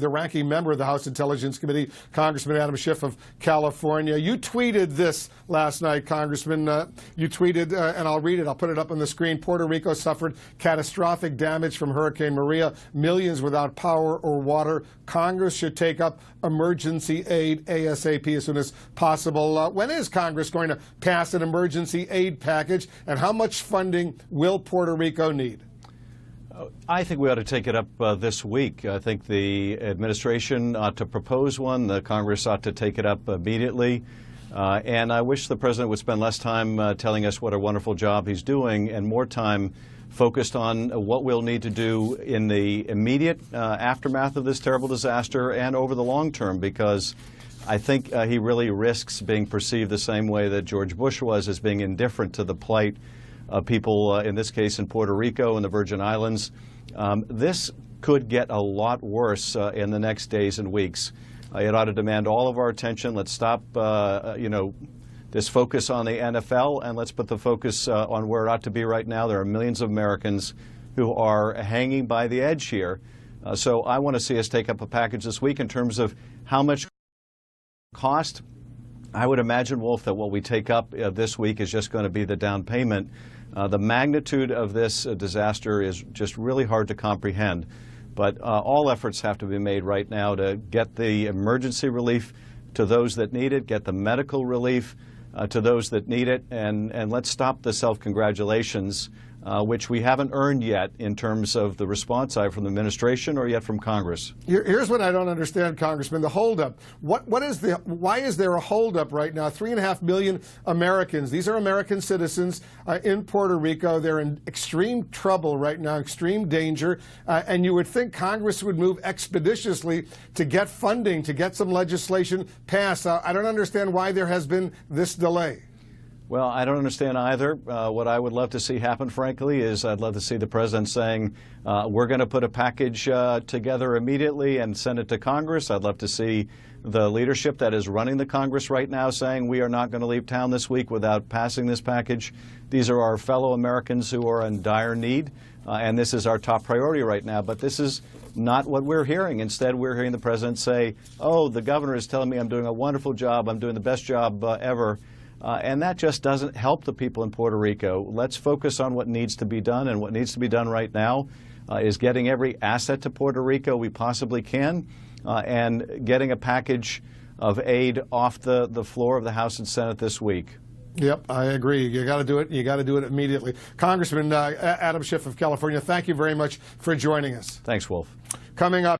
the ranking member of the House Intelligence Committee, Congressman Adam Schiff of California. You tweeted this last night, Congressman. You tweeted, and I'll read it. I'll put it up on the screen. Puerto Rico suffered catastrophic damage from Hurricane Maria. Millions without power or water. Congress should take up emergency aid ASAP as soon as possible. When is Congress going to pass an emergency aid package, and how much funding will Puerto Rico need? I think we ought to take it up this week. I think the administration ought to propose one. The Congress ought to take it up immediately. And I wish the president would spend less time telling us what a wonderful job he's doing and more time focused on what we'll need to do in the immediate aftermath of this terrible disaster and over the long term, because I think he really risks being perceived the same way that George Bush was, as being indifferent to the plight of people, in this case in Puerto Rico and the Virgin Islands. This could get a lot worse in the next days and weeks. It ought to demand all of our attention. Let's stop, this focus on the NFL, and let's put the focus on where it ought to be right now. There are millions of Americans who are hanging by the edge here. So I want to see us take up a package this week. In terms of how much cost, I would imagine, Wolf, that what we take up this week is just going to be the down payment. The magnitude of this disaster is just really hard to comprehend. But all efforts have to be made right now to get the emergency relief to those that need it, get the medical relief to those that need it, and let's stop the self-congratulations, which we haven't earned yet in terms of the response either from the administration or yet from Congress. Here's what I don't understand, Congressman, the holdup. Why is there a holdup right now? 3.5 million Americans. These are American citizens in Puerto Rico. They're in extreme trouble right now, extreme danger, and you would think Congress would move expeditiously to get funding, to get some legislation passed. I don't understand why there has been this delay. Well, I don't understand either. What I would love to see happen, frankly, is I'd love to see the president saying, we're going to put a package together immediately and send it to Congress. I'd love to see the leadership that is running the Congress right now saying we are not going to leave town this week without passing this package. These are our fellow Americans who are in dire need, and this is our top priority right now. But this is not what we're hearing. Instead, we're hearing the president say, oh, the governor is telling me I'm doing a wonderful job, I'm doing the best job ever. And that just doesn't help the people in Puerto Rico. Let's focus on what needs to be done, and what needs to be done right now is getting every asset to Puerto Rico we possibly can, and getting a package of aid off the floor of the House and Senate this week. Yep, I agree. You got to do it. You got to do it immediately. Congressman Adam Schiff of California, thank you very much for joining us. Thanks, Wolf. Coming up.